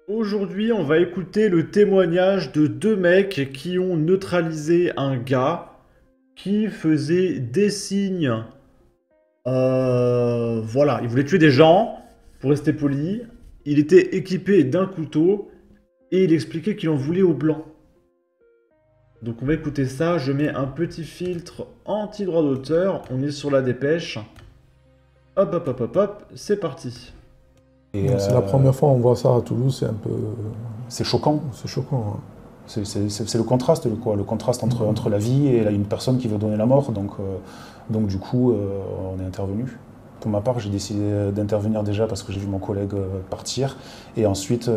Aujourd'hui, on va écouter le témoignage de deux mecs qui ont neutralisé un gars qui faisait des signes. Voilà, il voulait tuer des gens, pour rester poli. Il était équipé d'un couteau et il expliquait qu'il en voulait au blanc. Donc on va écouter ça, je mets un petit filtre anti-droit d'auteur, on est sur la dépêche. Hop hop hop hop hop, c'est parti. Et Donc, c'est la première fois qu'on voit ça à Toulouse, c'est un peu... c'est choquant. C'est choquant. Hein. C'est le contraste, le contraste entre la vie et une personne qui veut donner la mort. Donc du coup, on est intervenu. Pour ma part, j'ai décidé d'intervenir déjà parce que j'ai vu mon collègue partir, et ensuite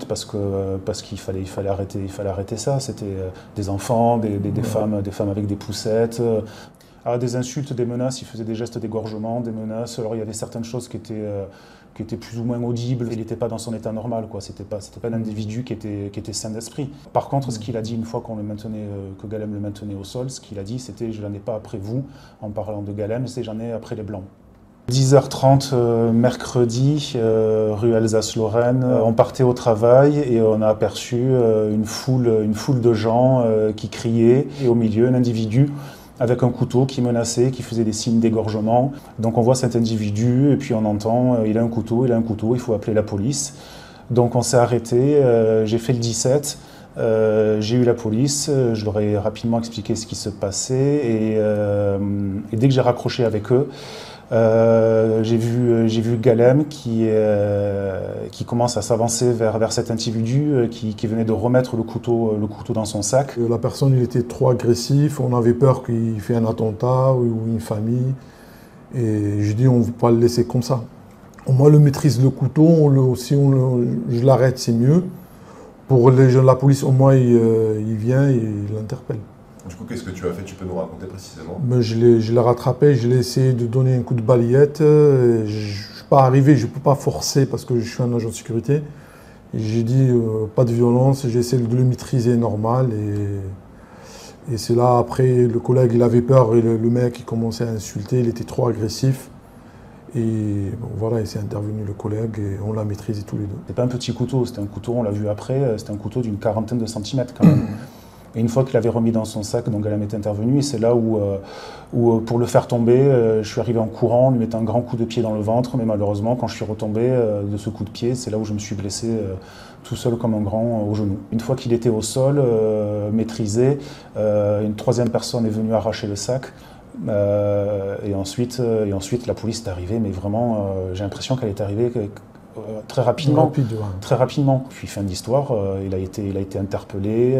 parce qu'il fallait arrêter ça. C'était des enfants, des femmes avec des poussettes. Des insultes, des menaces, il faisait des gestes d'égorgement, des menaces. Alors il y avait certaines choses qui étaient plus ou moins audibles. Il n'était pas dans son état normal, quoi. C'était pas un individu qui était sain d'esprit. Par contre, ce qu'il a dit une fois qu'on le maintenait, que Galem le maintenait au sol, ce qu'il a dit, c'était « je n'en ai pas après vous », en parlant de Galem, c'est « j'en ai après les Blancs ». 10h30 mercredi, rue Alsace-Lorraine, on partait au travail et on a aperçu une foule de gens qui criaient, et au milieu un individu avec un couteau qui menaçait, qui faisait des signes d'égorgement. Donc on voit cet individu et puis on entend il a un couteau, il faut appeler la police. Donc on s'est arrêté, j'ai fait le 17, j'ai eu la police, je leur ai rapidement expliqué ce qui se passait et dès que j'ai raccroché avec eux, j'ai vu Galem qui commence à s'avancer vers cet individu qui venait de remettre le couteau dans son sac. La personne, il était trop agressif, on avait peur qu'il fait un attentat ou une famille. Et je dis, on ne veut pas le laisser comme ça. Au moins, le maîtrise le couteau, je l'arrête, c'est mieux. Pour la police, au moins, il vient et il l'interpelle. Du coup, qu'est-ce que tu as fait? Tu peux nous raconter précisément? Mais je l'ai rattrapé, je l'ai essayé de donner un coup de balayette. Je ne suis pas arrivé, je ne peux pas forcer parce que je suis un agent de sécurité. J'ai dit pas de violence, j'ai essayé de le maîtriser normal. Et c'est là, après, le collègue, il avait peur et le mec, il commençait à insulter, il était trop agressif. Et bon, voilà, il s'est intervenu le collègue et on l'a maîtrisé tous les deux. C'était pas un petit couteau, c'était un couteau, on l'a vu après, c'était un couteau d'une quarantaine de centimètres quand même. Et une fois qu'il avait remis dans son sac, donc Galem est intervenu, et c'est là où pour le faire tomber, je suis arrivé en courant, en lui mettant un grand coup de pied dans le ventre, mais malheureusement, quand je suis retombé de ce coup de pied, c'est là où je me suis blessé tout seul comme un grand au genou. Une fois qu'il était au sol, maîtrisé, une troisième personne est venue arracher le sac. Et ensuite, la police est arrivée, mais vraiment, j'ai l'impression qu'elle est arrivée très rapidement. Rapide, ouais. Très rapidement. Puis fin d'histoire, il a été interpellé,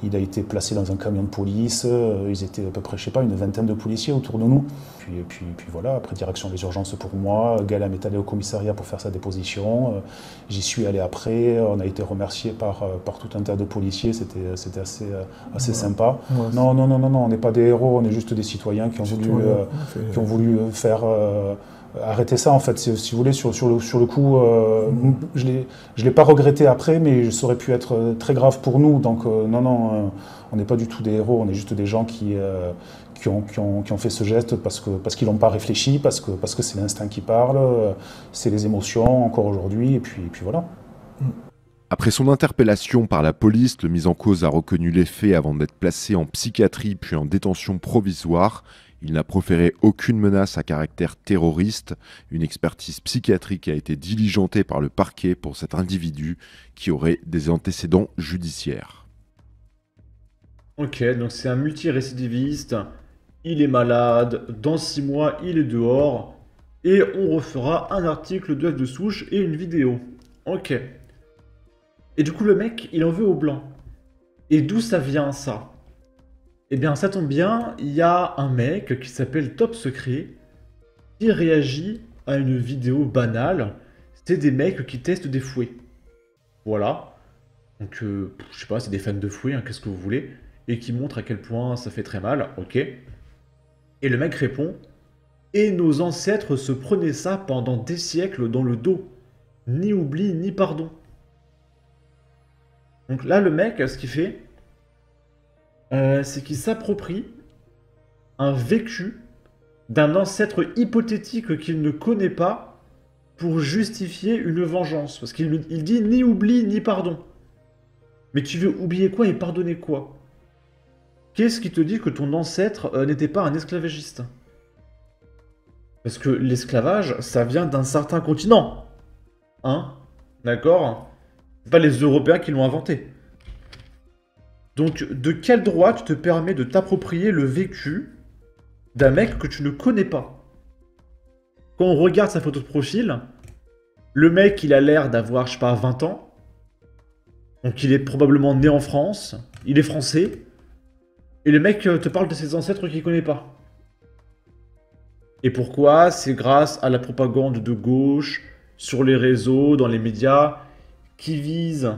il a été placé dans un camion de police. Ils étaient à peu près, je sais pas, une vingtaine de policiers autour de nous. Puis voilà, après direction des urgences pour moi. Galem est allé au commissariat pour faire sa déposition. J'y suis allé après. On a été remercié par tout un tas de policiers. C'était assez sympa. Ouais, Non, on n'est pas des héros, on est juste des citoyens qui ont voulu faire arrêter ça en fait. Si vous voulez, sur le coup, je l'ai pas regretté après, mais ça aurait pu être très grave pour nous. Donc non, on n'est pas du tout des héros, on est juste des gens qui ont fait ce geste parce qu'ils l'ont pas réfléchi, parce que c'est l'instinct qui parle, c'est les émotions encore aujourd'hui, et puis voilà. Après son interpellation par la police, le mis en cause a reconnu les faits avant d'être placé en psychiatrie puis en détention provisoire. Il n'a proféré aucune menace à caractère terroriste. Une expertise psychiatrique a été diligentée par le parquet pour cet individu qui aurait des antécédents judiciaires. Ok, donc c'est un multirécidiviste. Il est malade. Dans 6 mois, il est dehors. Et on refera un article de F de Souche et une vidéo. Ok. Et du coup, le mec, il en veut au blanc. Et d'où ça vient, ça? Eh bien, ça tombe bien, il y a un mec qui s'appelle Top Secret qui réagit à une vidéo banale. C'est des mecs qui testent des fouets. Voilà. Donc, je sais pas, c'est des fans de fouets, hein, qu'est-ce que vous voulez. Et qui montrent à quel point ça fait très mal, ok. Et le mec répond: et nos ancêtres se prenaient ça pendant des siècles dans le dos. Ni oubli, ni pardon. Donc là, le mec, ce qu'il fait, c'est qu'il s'approprie un vécu d'un ancêtre hypothétique qu'il ne connaît pas pour justifier une vengeance. Parce qu'il dit ni oubli ni pardon. Mais tu veux oublier quoi et pardonner quoi? Qu'est-ce qui te dit que ton ancêtre n'était pas un esclavagiste? Parce que l'esclavage, ça vient d'un certain continent. Hein? D'accord? C'est pas les Européens qui l'ont inventé. Donc, de quel droit tu te permets de t'approprier le vécu d'un mec que tu ne connais pas? Quand on regarde sa photo de profil, le mec, il a l'air d'avoir, je sais pas, 20 ans. Donc, il est probablement né en France. Il est français. Et le mec te parle de ses ancêtres qu'il connaît pas. Et pourquoi? C'est grâce à la propagande de gauche, sur les réseaux, dans les médias, qui vise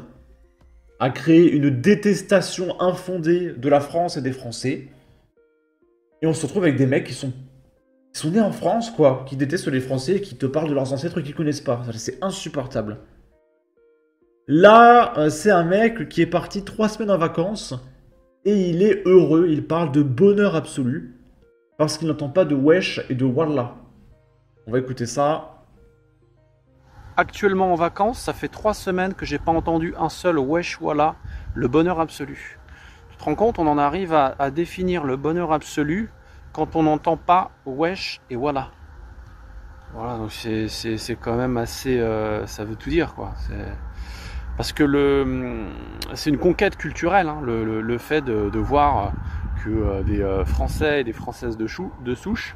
à créer une détestation infondée de la France et des Français. Et on se retrouve avec des mecs qui sont nés en France, quoi, qui détestent les Français et qui te parlent de leurs ancêtres qu'ils connaissent pas. C'est insupportable. Là, c'est un mec qui est parti 3 semaines en vacances et il est heureux, il parle de bonheur absolu parce qu'il n'entend pas de wesh et de wallah. On va écouter ça. Actuellement en vacances, ça fait 3 semaines que j'ai pas entendu un seul wesh wallah, le bonheur absolu. Tu te rends compte, on en arrive à définir le bonheur absolu quand on n'entend pas wesh et wallah. Voilà, donc c'est quand même assez... ça veut tout dire, quoi. Parce que c'est une conquête culturelle, hein, le fait de voir que des Français et des Françaises de souche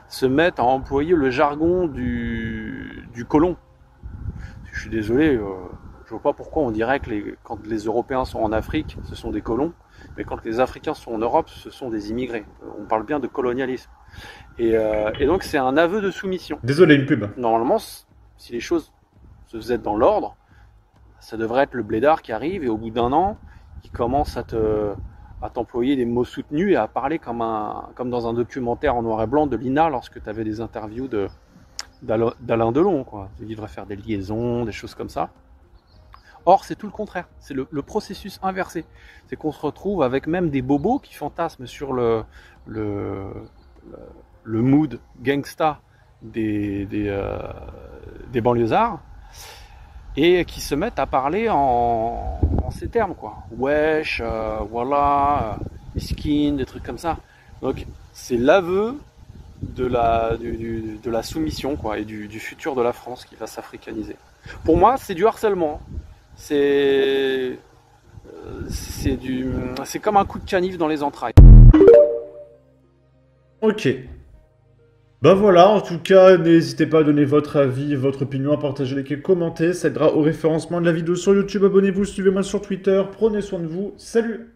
se mettent à employer le jargon du colon. Je suis désolé, je vois pas pourquoi on dirait que quand les Européens sont en Afrique, ce sont des colons, mais quand les Africains sont en Europe, ce sont des immigrés. On parle bien de colonialisme. Et donc c'est un aveu de soumission. Désolé, une pub. Normalement, si les choses se faisaient dans l'ordre, ça devrait être le blédard qui arrive et au bout d'1 an, qui commence à t'employer des mots soutenus et à parler comme dans un documentaire en noir et blanc de l'INA lorsque tu avais des interviews d'Alain Delon, quoi. Il devrait faire des liaisons, des choses comme ça. Or, c'est tout le contraire. C'est le processus inversé. C'est qu'on se retrouve avec même des bobos qui fantasment sur le mood gangsta des banlieusards et qui se mettent à parler en ces termes, quoi. Wesh, voilà, miskin, des trucs comme ça. Donc, c'est l'aveu de la soumission, quoi, et du futur de la France qui va s'africaniser. Pour moi, c'est du harcèlement. C'est comme un coup de canif dans les entrailles. Ok. Ben voilà, en tout cas, n'hésitez pas à donner votre avis, votre opinion, à partager, liker, commenter. Ça aidera au référencement de la vidéo sur YouTube. Abonnez-vous, suivez-moi sur Twitter. Prenez soin de vous. Salut!